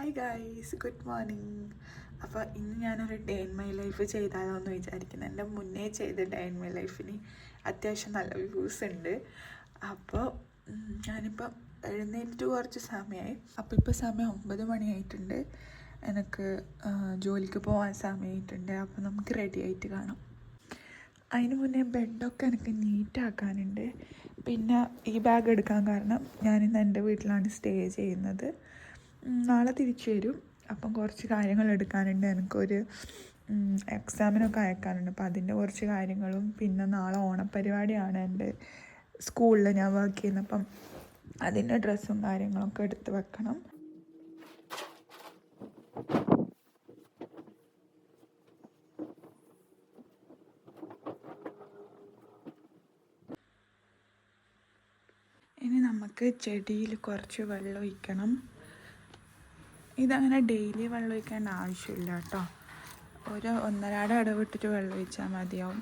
Hi guys, good morning. അപ്പോൾ ഇന്ന് ഞാനൊരു ഡേ ഇൻ മൈ ലൈഫ് ചെയ്താലോ എന്ന് വിചാരിക്കുന്നത്. എൻ്റെ മുന്നേ ചെയ്ത ഡേ ഇൻ മൈ ലൈഫിന് അത്യാവശ്യം നല്ല വ്യൂസ് ഉണ്ട്. അപ്പോൾ ഞാനിപ്പം എഴുന്നേറ്റ് കുറച്ച് സമയമായി. അപ്പോൾ ഇപ്പോൾ സമയം 9 മണിയായിട്ടുണ്ട്. എനിക്ക് ജോലിക്ക് പോകാൻ സമയമായിട്ടുണ്ട്. അപ്പോൾ നമുക്ക് റെഡി ആയിട്ട് കാണാം. അതിന് മുന്നേ ബെഡൊക്കെ എനിക്ക് നീറ്റാക്കാനുണ്ട്. പിന്നെ ഈ ബാഗ് എടുക്കാൻ കാരണം ഞാനിന്ന് എൻ്റെ വീട്ടിലാണ് സ്റ്റേ ചെയ്യുന്നത്. നാളെ തിരിച്ചു വരും. അപ്പം കുറച്ച് കാര്യങ്ങൾ എടുക്കാനുണ്ട്. എനിക്കൊരു എക്സാമിനൊക്കെ അയക്കാനുണ്ട്. അപ്പം അതിൻ്റെ കുറച്ച് കാര്യങ്ങളും പിന്നെ നാളെ ഓണപ്പരിപാടിയാണ് എൻ്റെ സ്കൂളിൽ ഞാൻ വർക്ക് ചെയ്യുന്നത്. അപ്പം അതിൻ്റെ ഡ്രസ്സും കാര്യങ്ങളൊക്കെ എടുത്ത് വെക്കണം. ഇനി നമുക്ക് ചെടിയിൽ കുറച്ച് വെള്ളം ഒഴിക്കണം. ഇതങ്ങനെ ഡെയിലി വെള്ളം ഒഴിക്കേണ്ട ആവശ്യമില്ല കേട്ടോ. ഒരു 1.5 ഇടവിട്ടിട്ട് വെള്ളം ഒഴിച്ചാൽ മതിയാവും.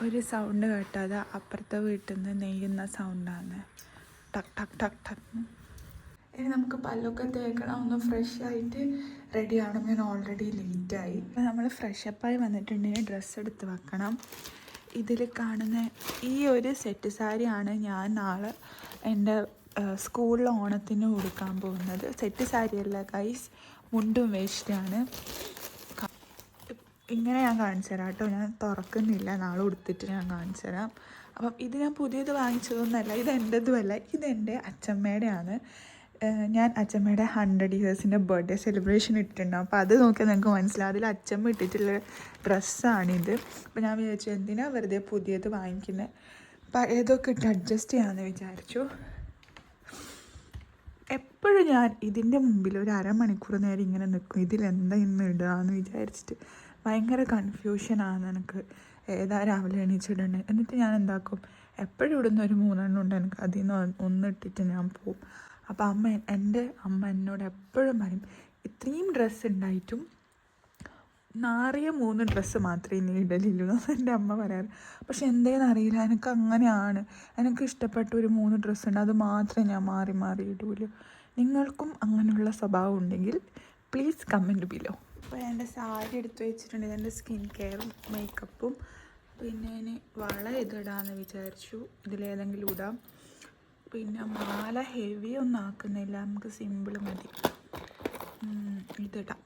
ഒരു സൗണ്ട് കേട്ടാൽ അപ്പുറത്തെ വീട്ടിൽ നിന്ന് നെയ്യുന്ന സൗണ്ടാണ്. ടക്ക് ടക്ക് ടക്ക് ടക്ക്. ഇനി നമുക്ക് പല്ലൊക്കെ തേക്കണം. ഒന്ന് ഫ്രഷ് ആയിട്ട് റെഡി ആവണം. ഞാൻ ഓൾറെഡി ലേറ്റായി. അപ്പോൾ നമ്മൾ ഫ്രഷപ്പായി വന്നിട്ടുണ്ടെങ്കിൽ ഡ്രസ്സ് എടുത്ത് വെക്കണം. ഇതിൽ കാണുന്ന ഈ ഒരു സെറ്റ് സാരിയാണ് ഞാൻ നാളെ എൻ്റെ സ്കൂളിൽ ഓണത്തിന് കൊടുക്കാൻ പോകുന്നത്. സെറ്റ് സാരിയല്ല ഗൈസ്, മുണ്ടും വേസ്റ്റാണ്. ഇങ്ങനെ ഞാൻ കാണിച്ചു തരാം കേട്ടോ. ഞാൻ തുറക്കുന്നില്ല, നാളെ ഉടുത്തിട്ട് ഞാൻ കാണിച്ചു തരാം. അപ്പം ഇത് ഞാൻ പുതിയത് വാങ്ങിച്ചതൊന്നുമല്ല, ഇത് എൻ്റെതുമല്ല, ഇതെൻ്റെ അച്ഛമ്മയുടെയാണ്. ഞാൻ അച്ഛമ്മയുടെ 100 ഇയേഴ്സിൻ്റെ ബർത്ത്ഡേ സെലിബ്രേഷൻ ഇട്ടിട്ടുണ്ടാവും. അപ്പോൾ അത് നോക്കിയാൽ നിങ്ങൾക്ക് മനസ്സിലാവും. അതിൽ അച്ഛമ്മ ഇട്ടിട്ടുള്ള ഡ്രസ്സാണിത്. അപ്പോൾ ഞാൻ വിചാരിച്ചു എന്തിനാണ് വെറുതെ പുതിയത് വാങ്ങിക്കുന്നത്, പഴയതൊക്കെ ഇട്ട് അഡ്ജസ്റ്റ് ചെയ്യാമെന്ന് വിചാരിച്ചു. എപ്പോഴും ഞാൻ ഇതിൻ്റെ മുമ്പിൽ ഒരു അരമണിക്കൂർ നേരം ഇങ്ങനെ നിൽക്കും, ഇതിലെന്താ ഇന്ന് ഇടുക എന്ന് വിചാരിച്ചിട്ട്. ഭയങ്കര കൺഫ്യൂഷനാണ് എനിക്ക് ഏതാ രാവിലെ എണീച്ചിടുന്നത്. എന്നിട്ട് ഞാൻ എന്താക്കും, എപ്പോഴും ഇടുന്ന ഒരു 3 എണ്ണം ഉണ്ട് എനിക്ക്, അതിൽ നിന്ന് ഒന്നിട്ടിട്ട് ഞാൻ പോവും. അപ്പോൾ എൻ്റെ അമ്മ എന്നോട് എപ്പോഴും പറയും, ഇത്രയും ഡ്രസ്സ് ഉണ്ടായിട്ടും നാറിയ 3 ഡ്രസ്സ് മാത്രമേ നീ ഇടലില്ലൂ എന്ന് എൻ്റെ അമ്മ പറയാറ്. പക്ഷെ എന്തേന്ന് അറിയില്ല, എനിക്ക് അങ്ങനെയാണ്. എനിക്ക് ഇഷ്ടപ്പെട്ട ഒരു 3 ഡ്രസ്സ് ഉണ്ട്, അത് മാത്രമേ ഞാൻ മാറി മാറി ഇടൂലൂ. നിങ്ങൾക്കും അങ്ങനെയുള്ള സ്വഭാവം ഉണ്ടെങ്കിൽ പ്ലീസ് കമൻറ്റ് ബിലോ. അപ്പോൾ എൻ്റെ സാരി എടുത്ത് വെച്ചിട്ടുണ്ട്. ഇതെൻ്റെ സ്കിൻ കെയറും മേക്കപ്പും. പിന്നെ ഇനി വള ഇതിടാമെന്ന് വിചാരിച്ചു. ഇതിലേതെങ്കിലും ഇടാം. പിന്നെ മാല ഹെവി ഒന്നും ആക്കുന്നില്ല, നമുക്ക് സിമ്പിൾ മതി. ഇതിടാം.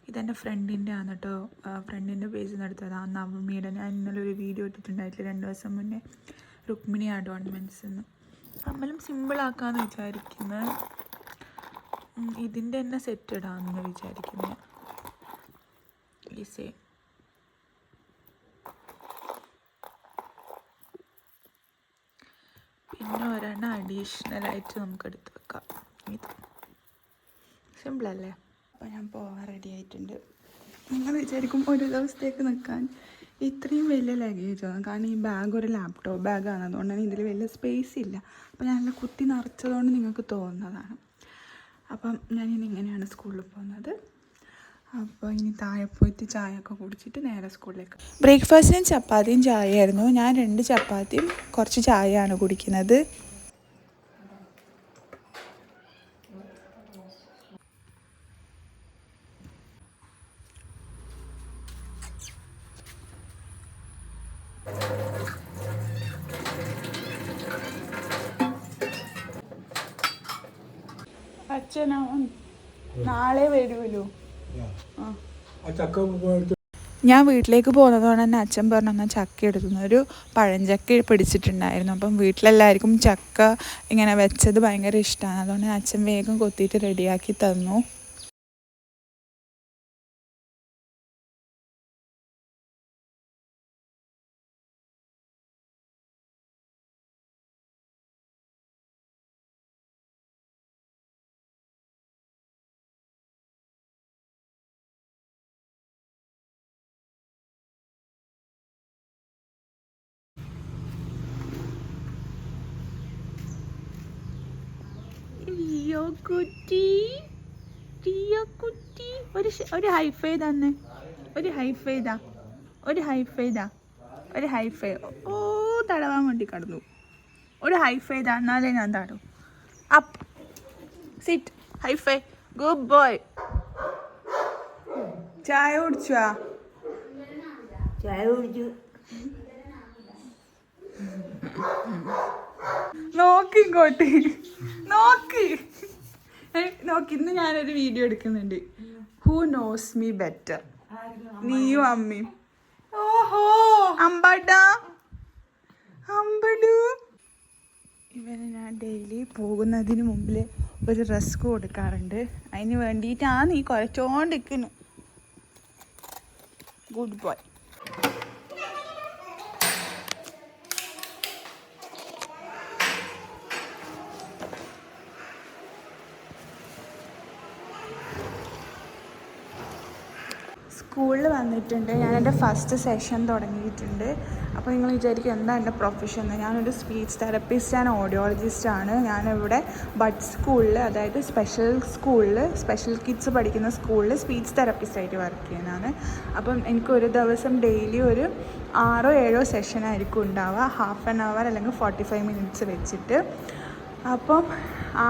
ഇതെൻ്റെ ഫ്രണ്ടിൻ്റെ ആണ് കേട്ടോ. ഫ്രണ്ടിൻ്റെ പേജിൽ നിന്ന് എടുത്തതാണ്, നവമിയുടെ. ഞാൻ ഇന്നലെ ഒരു വീഡിയോ ഇട്ടിട്ടുണ്ടായിട്ടില്ല 2 ദിവസം മുന്നേ, രുക്മിണി അഡോൺമെൻറ്റ്സ് എന്ന്. നമ്മളും സിമ്പിളാക്കാമെന്ന് വിചാരിക്കുന്നത്. ഇതിൻ്റെ തന്നെ സെറ്റ് ഇടാമെന്ന് വിചാരിക്കുന്നത്. ഈ സെയിം. പിന്നെ ഒരെണ്ണം അഡീഷണലായിട്ട് നമുക്ക് എടുത്ത് വെക്കാം. ഇത് സിമ്പിളല്ലേ. അപ്പോൾ ഞാൻ പോകാൻ റെഡി ആയിട്ടുണ്ട്. നിങ്ങൾ വിചാരിക്കും ഒരു ദിവസത്തേക്ക് നിൽക്കാൻ ഇത്രയും വലിയ ലഗേജോ? കാരണം ഈ ബാഗ് ഒരു ലാപ്ടോപ്പ് ബാഗാണ്, അതുകൊണ്ട് തന്നെ ഇതിൽ വലിയ സ്പേസ് ഇല്ല. അപ്പോൾ ഞാനെല്ലാം കുത്തി നിറച്ചതുകൊണ്ട് നിങ്ങൾക്ക് തോന്നുന്നതാണ്. അപ്പം ഞാനിനി ഇങ്ങനെയാണ് സ്കൂളിൽ പോകുന്നത്. അപ്പോൾ ഇനി താഴെ പോയിട്ട് ചായ ഒക്കെ കുടിച്ചിട്ട് നേരെ സ്കൂളിലേക്ക്. ബ്രേക്ക്ഫാസ്റ്റിനും ചപ്പാത്തിയും ചായയായിരുന്നു. ഞാൻ 2 ചപ്പാത്തിയും കുറച്ച് ചായയാണ് കുടിക്കുന്നത്. അച്ഛനാവും നാളെ വരുമല്ലോ. ഞാൻ വീട്ടിലേക്ക് പോകുന്നതുകൊണ്ട് തന്നെ അച്ഛൻ പറഞ്ഞു എന്നാൽ ചക്ക എടുത്തുന്നു. ഒരു പഴഞ്ചക്ക പിടിച്ചിട്ടുണ്ടായിരുന്നു. അപ്പം വീട്ടിലെല്ലാവർക്കും ചക്ക ഇങ്ങനെ വെച്ചത് ഭയങ്കര ഇഷ്ടമാണ്. അതുകൊണ്ട് അച്ഛൻ വേഗം കൊത്തിയിട്ട് റെഡിയാക്കി തന്നു. കുട്ടി കുട്ടി ഒരു ഹൈഫൈ തന്നെ. ഒരു ഹൈഫൈ ഓ തടവാൻ വേണ്ടി കടന്നു. ഒരു ഹൈഫൈ തന്നാലേ ഞാൻ തരൂ. Up sit high five. Good boy. ചായ കുടിച്ചാ? ചായ കുടിച്ചു. നോക്കി ഇങ്ങോട്ട് നോക്ക്. നോക്കി, ഇന്ന് ഞാനൊരു വീഡിയോ എടുക്കുന്നുണ്ട്. ഹൂ നോസ് മീ ബെറ്റർ, നീയും അമ്മയും. ഓഹോ അമ്പടാ അമ്പടു. ഇവന് ഞാൻ ഡെയിലി പോകുന്നതിന് മുമ്പിൽ ഒരു റസ്ക് കൊടുക്കാറുണ്ട്. അതിന് വേണ്ടിയിട്ടാണ് നീ കുഴച്ചോണ്ടിരിക്കുന്നു. Good boy. സ്കൂളിൽ വന്നിട്ടുണ്ട്. ഞാൻ എൻ്റെ ഫസ്റ്റ് സെഷൻ തുടങ്ങിയിട്ടുണ്ട്. അപ്പോൾ നിങ്ങൾ വിചാരിക്കും എന്താ എൻ്റെ പ്രൊഫഷൻ എന്ന്. ഞാനൊരു സ്പീച്ച് തെറപ്പിസ്റ്റ് ആൻഡ് ഓഡിയോളജിസ്റ്റാണ്. ഞാനിവിടെ ബഡ് സ്കൂളിൽ, അതായത് സ്പെഷ്യൽ കിഡ്സ് പഠിക്കുന്ന സ്കൂളിൽ സ്പീച്ച് തെറപ്പിസ്റ്റായിട്ട് വർക്ക് ചെയ്യുന്നതാണ്. അപ്പം എനിക്കൊരു ദിവസം ഡെയിലി ഒരു 6-7 സെഷനായിരിക്കും ഉണ്ടാവുക, ഹാഫ് ആൻ അവർ അല്ലെങ്കിൽ 45 മിനിറ്റ്സ് വെച്ചിട്ട്. അപ്പം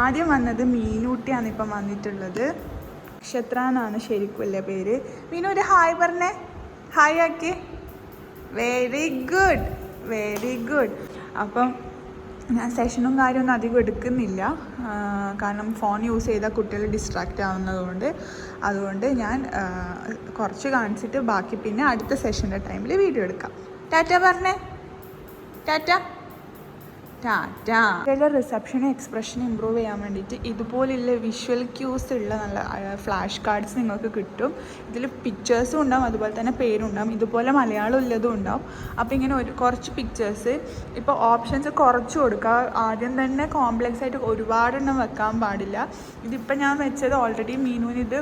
ആദ്യം വന്നത് മീനൂട്ടിയാണ് ഇപ്പം വന്നിട്ടുള്ളത്. നക്ഷത്ര എന്നാണ് ശരിക്കുള്ള പേര്. മീനു ഒരു ഹായ് പറഞ്ഞേ, ഹായ് ആക്കി. Very good, very good. അപ്പം ഞാൻ സെഷനും കാര്യമൊന്നും അധികം എടുക്കുന്നില്ല, കാരണം ഫോൺ യൂസ് ചെയ്താൽ കുട്ടികൾ ഡിസ്ട്രാക്റ്റ് ആവുന്നതുകൊണ്ട്. അതുകൊണ്ട് ഞാൻ കുറച്ച് കാണിച്ചിട്ട് ബാക്കി പിന്നെ അടുത്ത സെഷൻ്റെ ടൈമിൽ വീഡിയോ എടുക്കാം. ടാറ്റ പറഞ്ഞേ, ടാറ്റ ടാറ്റാ. ചില റിസപ്ഷനും എക്സ്പ്രഷനും ഇമ്പ്രൂവ് ചെയ്യാൻ വേണ്ടിയിട്ട് ഇതുപോലുള്ള വിഷ്വൽ ക്യൂസ് ഉള്ള നല്ല ഫ്ലാഷ് കാർഡ്സ് നിങ്ങൾക്ക് കിട്ടും. ഇതിൽ പിക്ചേഴ്സും ഉണ്ടാവും, അതുപോലെ തന്നെ പേരും ഉണ്ടാവും. ഇതുപോലെ മലയാളം ഉള്ളതും ഉണ്ടാവും. അപ്പോൾ ഇങ്ങനെ കുറച്ച് പിക്ചേഴ്സ്, ഇപ്പോൾ ഓപ്ഷൻസ് കുറച്ച് കൊടുക്കുക. ആദ്യം തന്നെ കോംപ്ലക്സ് ആയിട്ട് ഒരുപാടെണ്ണം വെക്കാൻ പാടില്ല. ഇതിപ്പോൾ ഞാൻ വെച്ചത് ഓൾറെഡി മീനുവിന് ഇത്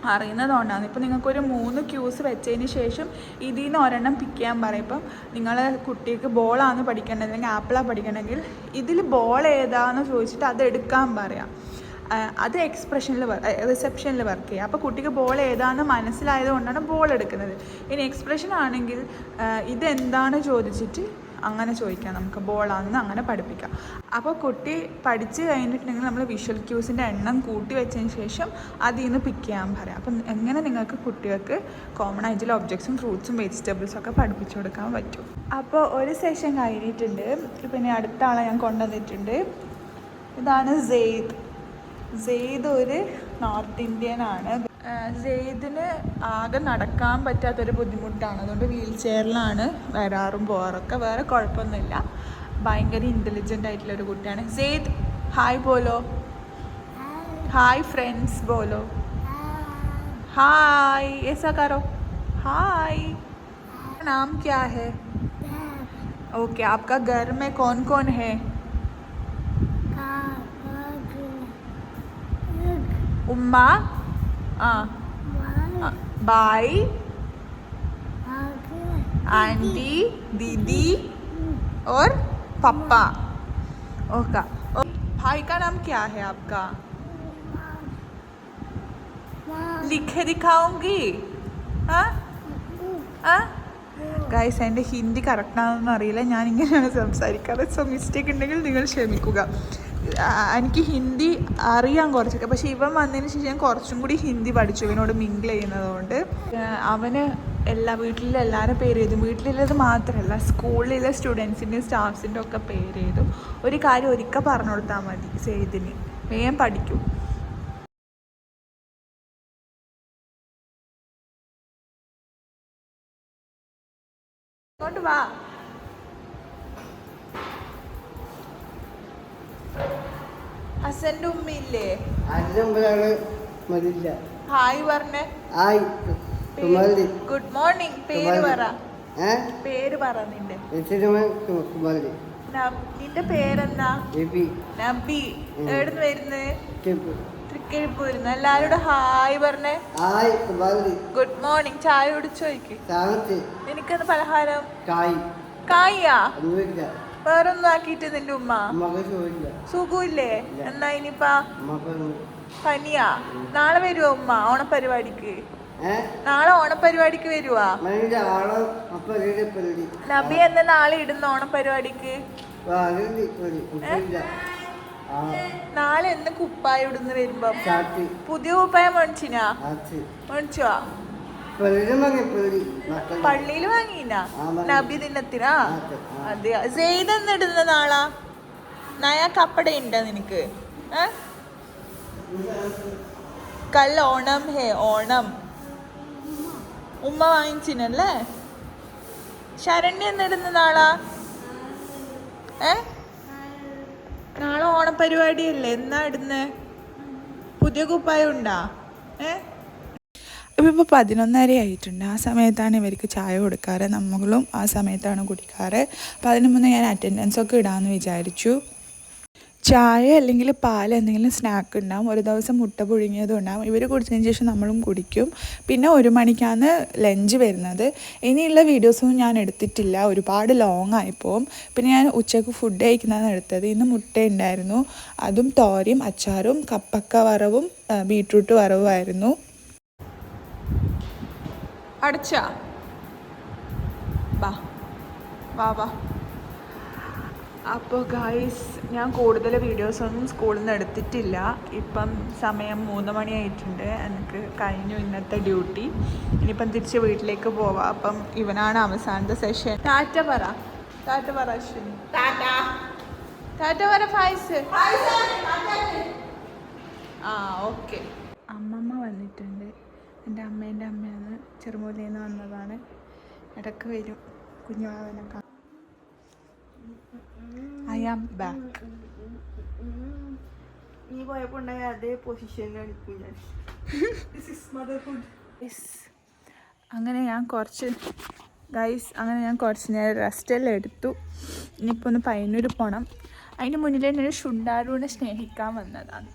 അറിയുന്നതുകൊണ്ടാണ്. ഇപ്പോൾ നിങ്ങൾക്കൊരു 3 ക്യൂസ് വെച്ചതിന് ശേഷം ഇതിൽ നിന്ന് ഒരെണ്ണം പിക്ക് ചെയ്യാൻ പറയും. ഇപ്പം നിങ്ങളെ കുട്ടിക്ക് ബോളാണ് പഠിക്കേണ്ടത് അല്ലെങ്കിൽ ആപ്പിളാണ് പഠിക്കണമെങ്കിൽ ഇതിൽ ബോൾ ഏതാണെന്ന് ചോദിച്ചിട്ട് അത് എടുക്കാൻ പറയാം. അത് റിസപ്ഷനിൽ വർക്ക് ചെയ്യുക. അപ്പോൾ കുട്ടിക്ക് ബോൾ ഏതാണെന്ന് മനസ്സിലായത് കൊണ്ടാണ് ബോൾ എടുക്കുന്നത്. ഇനി എക്സ്പ്രഷൻ ആണെങ്കിൽ ഇതെന്താണ് ചോദിച്ചിട്ട് അങ്ങനെ ചോദിക്കാം, നമുക്ക് ബോളാണെന്ന് അങ്ങനെ പഠിപ്പിക്കാം. അപ്പോൾ കുട്ടി പഠിച്ച് കഴിഞ്ഞിട്ടുണ്ടെങ്കിൽ നമ്മൾ വിഷ്വൽ ക്യൂസിൻ്റെ എണ്ണം കൂട്ടി വെച്ചതിന് ശേഷം അതിൽ നിന്ന് പിക്ക് ചെയ്യാൻ പറയാം. അപ്പം എങ്ങനെ നിങ്ങൾക്ക് കുട്ടികൾക്ക് കോമൺ ആയിട്ടുള്ള ഒബ്ജക്ട്സും ഫ്രൂട്ട്സും വെജിറ്റബിൾസും ഒക്കെ പഠിപ്പിച്ചു കൊടുക്കാൻ പറ്റും. അപ്പോൾ ഒരു സെഷൻ കഴിഞ്ഞിട്ടുണ്ട്. പിന്നെ അടുത്ത ആളെ ഞാൻ കൊണ്ടുവന്നിട്ടുണ്ട്. ഇതാണ് സെയ്ദ് ഒരു നോർത്ത് ഇന്ത്യൻ ആണ്. സെയ്ദിന് ആകെ നടക്കാൻ പറ്റാത്തൊരു ബുദ്ധിമുട്ടാണ്. അതുകൊണ്ട് വീൽ ചെയറിലാണ് വരാറും പോകാറൊക്കെ. വേറെ കുഴപ്പമൊന്നുമില്ല. ഭയങ്കര ഇൻ്റലിജൻ്റ് ആയിട്ടുള്ളൊരു കുട്ടിയാണ്. സെയ്ദ് ഹായ് ബോലോ, ഹായ് ഫ്രണ്ട്സ് ബോലോ, ഹായ് ऐसा करो, हाय. नाम क्या है? ओके, आपका घर में कौन कौन है? उम्मा, भाई, आंटी, दीदी और पापा. ओके. भाई का नाम क्या है आपका? लिखे दिखाऊंगी. हाँ हाँ ഗൈസ്, എൻ്റെ ഹിന്ദി കറക്റ്റാണെന്നൊന്നും അറിയില്ല. ഞാനിങ്ങനെയാണ് സംസാരിക്കാറ്. സോ മിസ്റ്റേക്ക് ഉണ്ടെങ്കിൽ നിങ്ങൾ ക്ഷമിക്കുക. എനിക്ക് ഹിന്ദി അറിയാം കുറച്ചൊക്കെ, പക്ഷേ ഇവൻ വന്നതിന് ശേഷം ഞാൻ കുറച്ചും കൂടി ഹിന്ദി പഠിച്ചു ഇവനോട് മിങ്കിൾ ചെയ്യുന്നതുകൊണ്ട്. അവന് വീട്ടിലെ എല്ലാവരും പേര് എഴുതും. വീട്ടിലുള്ളത് മാത്രമല്ല, സ്കൂളിലെ സ്റ്റുഡൻസിൻ്റെയും സ്റ്റാഫ്സിൻ്റെ ഒക്കെ പേര് എഴുതും. ഒരു കാര്യം ഒരിക്കൽ പറഞ്ഞു കൊടുത്താൽ മതി, സെയ്ദിന് വേഗം പഠിക്കും. ഇങ്ങോട്ട് വാ. ഹസന്റെ ഉമ്മയില്ലേ? ഹായ് പറഞ്ഞേ. Good morning. പേര് പറ, പേര് പറ നിന്റെ. നിന്റെ പേരെന്താ? നബി. എവിടുന്ന് വരുന്നത്? തൃക്കരിപ്പൂരിന്ന്. എല്ലാരോടും ഹായ് പറഞ്ഞേ. Good morning. ചായ കുടിച്ചോയ്ക്ക്. നിനക്കെന്ത് പലഹാരം? കായ്യാ? വേറൊന്നും ആക്കിയിട്ട് നിന്റെ ഉമ്മ? സുഖമില്ലേ? എന്നാ ഇനിയിപ്പാ പനിയാ? നാളെ വരുവോ ഉമ്മ ഓണപരിപാടിക്ക്? നാളെ ഓണപരിപാടിക്ക് വരുവാ? നബി എന്നാ നാളെ ഇടുന്ന ഓണപരിപാടിക്ക്? നാളെ എന്ന് കുപ്പായ ഇടുന്ന് വരുമ്പോ പുതിയ കുപ്പായം മേടിച്ചിനാ മേടിച്ചോ പള്ളിയിൽ വാങ്ങിനാ നബി ദിനത്തിനാ അതെയാ സെയ്ദ് എന്നിടുന്ന നാളാ നയ കപ്പട ഉണ്ടോ നിനക്ക് കൽ ഓണം ഹേ ഓണം ഉമ്മ വാങ്ങിച്ചിനല്ലേ ശരണ്യ എന്നിടുന്ന നാളാ നാളെ ഓണപരിപാടിയല്ലേ എന്നാ ഇടുന്നേ പുതിയ കുപ്പായം ഉണ്ടാ ഇപ്പോൾ 11:30 ആയിട്ടുണ്ട്. ആ സമയത്താണ് ഇവർക്ക് ചായ കൊടുക്കാറ്. നമ്മളും ആ സമയത്താണ് കുടിക്കാറ്. അപ്പോൾ അതിന് മുന്നേ ഞാൻ അറ്റൻഡൻസൊക്കെ ഇടാമെന്ന് വിചാരിച്ചു. ചായ അല്ലെങ്കിൽ പാൽ എന്തെങ്കിലും സ്നാക്ക് ഉണ്ടാവും. ഒരു ദിവസം മുട്ട പുഴുങ്ങിയതും ഉണ്ടാവും. ഇവർ കുടിച്ചതിന് ശേഷം നമ്മളും കുടിക്കും. പിന്നെ 1 മണിക്കാണ് ലഞ്ച് വരുന്നത്. ഇനിയുള്ള വീഡിയോസൊന്നും ഞാൻ എടുത്തിട്ടില്ല, ഒരുപാട് ലോങ് ആയിപ്പോവും. പിന്നെ ഞാൻ ഉച്ചയ്ക്ക് ഫുഡ് കഴിക്കുന്നതാണ് എടുത്തത്. ഇന്ന് മുട്ട ഉണ്ടായിരുന്നു, അതും തോരയും അച്ചാറും കപ്പക്ക വറവും ബീട്രൂട്ട് വറവുമായിരുന്നു. അടച്ചാ വാ വാ വാ. അപ്പോൾ ഗായ്സ്, ഞാൻ കൂടുതൽ വീഡിയോസൊന്നും സ്കൂളിൽ നിന്ന് എടുത്തിട്ടില്ല. ഇപ്പം സമയം 3 മണിയായിട്ടുണ്ട്. എനിക്ക് കഴിഞ്ഞു ഇന്നത്തെ ഡ്യൂട്ടി. ഇനിയിപ്പം തിരിച്ച് വീട്ടിലേക്ക് പോവാം. അപ്പം ഇവനാണ് അവസാനത്തെ സെഷൻ. ടാറ്റ പറ അശ്വിനി. ടാറ്റ പറ ഫൈസ്. ആ ഓക്കെ. അമ്മമ്മ വന്നിട്ടുണ്ട്. എൻ്റെ അമ്മേൻ്റെ അമ്മയാണ്, ചെറുമൂലയിൽ നിന്ന് വന്നതാണ്. ഇടയ്ക്ക് വരും കുഞ്ഞുവാവനെ കാണാൻ. I am back. നീ പോയപ്പോണ്ടായ അതേ പൊസിഷനിലാണ് ഞാൻ. അങ്ങനെ ഞാൻ കുറച്ച് നേരം റെസ്റ്റെല്ലാം എടുത്തു. ഇനിയിപ്പോൾ ഒന്ന് പയ്യന്നൂർ പോകണം. അതിന് മുന്നിൽ തന്നെ ഷുണ്ടാരൂനെ സ്നേഹിക്കാൻ വന്നതാണ്.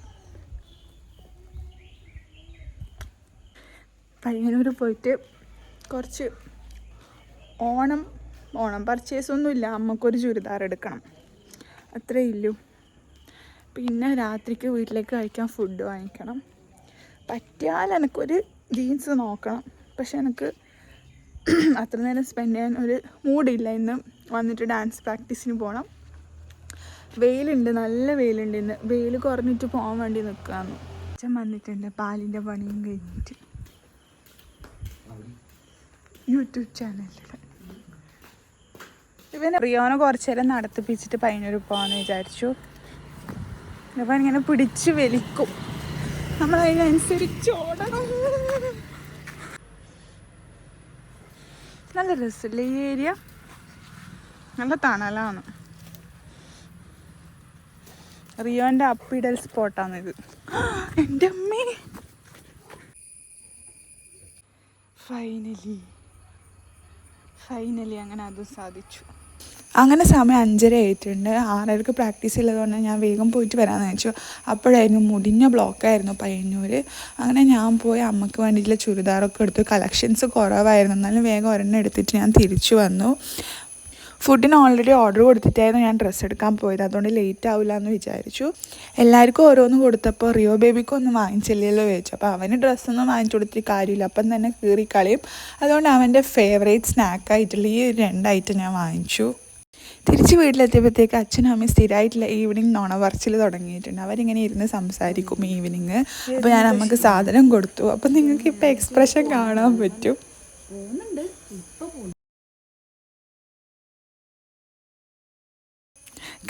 പയ്യന്നൂർ പോയിട്ട് കുറച്ച് ഓണം പർച്ചേസൊന്നുമില്ല. അമ്മക്കൊരു ചുരിദാർ എടുക്കണം, അത്രേ ഇല്ലൂ. പിന്നെ രാത്രിക്ക് വീട്ടിലേക്ക് കഴിക്കാൻ ഫുഡ് വാങ്ങിക്കണം. പറ്റിയാൽ എനിക്കൊരു ജീൻസ് നോക്കണം. പക്ഷെ എനിക്ക് അത്ര നേരം സ്പെൻഡ് ചെയ്യാൻ ഒരു മൂഡില്ല. ഇന്ന് വന്നിട്ട് ഡാൻസ് പ്രാക്ടീസിന് പോകണം. വെയിലുണ്ട്, നല്ല വെയിലുണ്ട്. ഇന്ന് വെയിൽ കുറഞ്ഞിട്ട് പോകാൻ വേണ്ടി നിൽക്കാമെന്ന്. അച്ഛൻ വന്നിട്ടുണ്ട് പാലിൻ്റെ പണിയും കഴിഞ്ഞിട്ട്. യൂട്യൂബ് ചാനലിൽ ഇവനെ റിയോനെ കുറച്ച് നേരം നടത്തിപ്പിച്ചിട്ട് പയ്യന്നൂർ പോകാമെന്ന് വിചാരിച്ചു. അപ്പം ഇങ്ങനെ പിടിച്ച് വലിക്കും, നമ്മളതിനനുസരിച്ച് ഓടണം. നല്ല രസമില്ല ഈ ഏരിയ, നല്ല തണലാണ്. റിയോൻ്റെ അപ്പിടൽ സ്പോട്ടാണിത്. എൻ്റെ അമ്മേ, ഫൈനലി അങ്ങനെ അതും സാധിച്ചു. അങ്ങനെ സമയം 5:30 ആയിട്ടുണ്ട്. 6:30 പ്രാക്ടീസ് ഉള്ളതുകൊണ്ട് ഞാൻ വേഗം പോയിട്ട് വരാമെന്ന് വെച്ചു. അപ്പോഴായിരുന്നു മുടിഞ്ഞ ബ്ലോക്കായിരുന്നു പയ്യന്നൂർ. അങ്ങനെ ഞാൻ പോയി അമ്മയ്ക്ക് വേണ്ടിയിട്ടുള്ള ചുരിദാറൊക്കെ എടുത്തു. കളക്ഷൻസ് കുറവായിരുന്നു, എന്നാലും വേഗം ഒരെണ്ണം എടുത്തിട്ട് ഞാൻ തിരിച്ചു വന്നു. ഫുഡിന് ഓൾറെഡി ഓർഡർ കൊടുത്തിട്ടായിരുന്നു ഞാൻ ഡ്രസ്സ് എടുക്കാൻ പോയത്. അതുകൊണ്ട് ലേറ്റ് ആവില്ല എന്ന് വിചാരിച്ചു. എല്ലാവർക്കും ഓരോന്ന് കൊടുത്തപ്പോൾ റിയോ ബേബിക്കൊന്നും വാങ്ങിച്ചില്ലല്ലോ ചോദിച്ചു. അപ്പോൾ അവന് ഡ്രസ്സൊന്നും വാങ്ങിച്ചു കൊടുത്തിട്ട് കാര്യമില്ല, അപ്പം തന്നെ കീറിക്കളയും. അതുകൊണ്ട് അവൻ്റെ ഫേവറേറ്റ് സ്നാക്കായിട്ടുള്ള ഈ 2 ഐറ്റം ഞാൻ വാങ്ങിച്ചു. തിരിച്ച് വീട്ടിലെത്തിയപ്പോഴത്തേക്ക് അച്ഛനും അമ്മയും സ്ഥിരമായിട്ടുള്ള ഈവനിങ് നുണ പറച്ചിൽ തുടങ്ങിയിട്ടുണ്ട്. അവരിങ്ങനെ ഇരുന്ന് സംസാരിക്കും ഈവനിങ്. അപ്പോൾ ഞാൻ അമ്മക്ക് സാധനം കൊടുത്തു. അപ്പം നിങ്ങൾക്ക് ഇപ്പോൾ എക്സ്പ്രഷൻ കാണാൻ പറ്റും.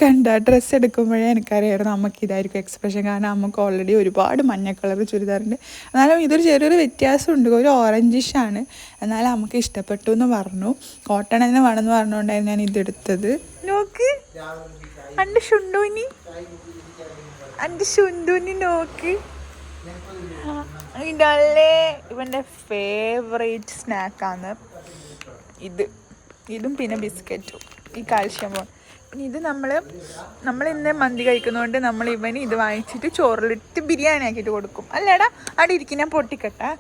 കണ്ട ഡ്രസ്സ് എടുക്കുമ്പോഴേ എനിക്കറിയായിരുന്നു അമ്മക്ക് ഇതായിരിക്കും എക്സ്പ്രഷൻ. കാരണം അമ്മക്ക് ഓൾറെഡി ഒരുപാട് മഞ്ഞ കളർ ചുരിദാറുണ്ട്. എന്നാലും ഇതൊരു ചെറിയൊരു വ്യത്യാസമുണ്ട്, ഒരു ഓറഞ്ചിഷാണ്. എന്നാലും നമുക്ക് ഇഷ്ടപ്പെട്ടു എന്ന് പറഞ്ഞു. കോട്ടൺ തന്നെ വേണമെന്ന് പറഞ്ഞുകൊണ്ടായിരുന്നു ഞാൻ ഇതെടുത്തത്. നോക്ക് അൻ്റെ ശുണ്ടൂനി നോക്ക്. ഇതല്ലേ ഇവൻ്റെ ഫേവറേറ്റ് സ്നാക്കാണ് ഇതും പിന്നെ ബിസ്ക്കറ്റും ഈ കാൽഷ്യം. പിന്നെ ഇത് നമ്മൾ ഇന്ന് മന്തി കഴിക്കുന്നതുകൊണ്ട് നമ്മൾ ഇവന് ഇത് വാങ്ങിച്ചിട്ട് ചോറിലിട്ട് ബിരിയാണി ആക്കിയിട്ട് കൊടുക്കും. അല്ലേടാ അവിടെ ഇരിക്കും, ഞാൻ പൊട്ടിക്കട്ടെ.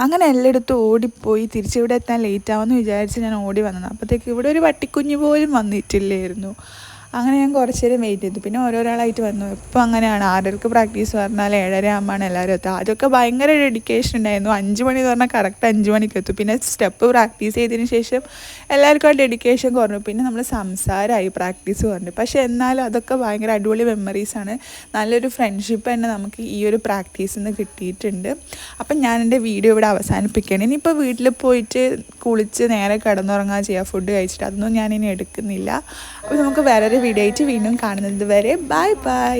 അങ്ങനെ എല്ലായിടത്തും ഓടിപ്പോയി തിരിച്ചിവിടെ എത്താൻ ലേറ്റ് ആവുമെന്ന് വിചാരിച്ച് ഞാൻ ഓടി വന്നത്. അപ്പോഴത്തേക്ക് ഇവിടെ ഒരു പട്ടിക്കുഞ്ഞ് പോലും വന്നിട്ടില്ലായിരുന്നു. അങ്ങനെ ഞാൻ കുറച്ച് നേരം വെയിറ്റ് ചെയ്തു. പിന്നെ ഓരോരാളായിട്ട് വന്നു. ഇപ്പോൾ അങ്ങനെയാണ് 6:30 പ്രാക്ടീസ് പറഞ്ഞാൽ 7:30 ആകുമ്പോഴാണ് എല്ലാവരും എത്തുക. ആദ്യമൊക്കെ ഭയങ്കര ഡെഡിക്കേഷൻ ഉണ്ടായിരുന്നു. 5 മണി എന്ന് പറഞ്ഞാൽ കറക്റ്റ് 5 മണിക്ക് എത്തും. പിന്നെ സ്റ്റെപ്പ് പ്രാക്ടീസ് ചെയ്തതിന് ശേഷം എല്ലാവർക്കും ആ ഡെഡിക്കേഷൻ കുറഞ്ഞു. പിന്നെ നമ്മൾ സംസാരമായി പ്രാക്ടീസ് പറഞ്ഞു. പക്ഷേ എന്നാലും അതൊക്കെ ഭയങ്കര അടിപൊളി മെമ്മറീസാണ്. നല്ലൊരു ഫ്രണ്ട്ഷിപ്പ് തന്നെ നമുക്ക് ഈ ഒരു പ്രാക്ടീസിൽ നിന്ന് കിട്ടിയിട്ടുണ്ട്. അപ്പം ഞാൻ എൻ്റെ വീഡിയോ ഇവിടെ അവസാനിപ്പിക്കുകയാണ്. ഇനിയിപ്പോൾ വീട്ടിൽ പോയിട്ട് കുളിച്ച് നേരെ കിടന്നുറങ്ങുക ചെയ്യുക, ഫുഡ് കഴിച്ചിട്ട്. അതൊന്നും ഞാനിനി എടുക്കുന്നില്ല. അപ്പോൾ നമുക്ക് വേറൊരു വീഡിയോ ആയിട്ട് വീണ്ടും കാണുന്നത് വരെ ബൈ ബൈ.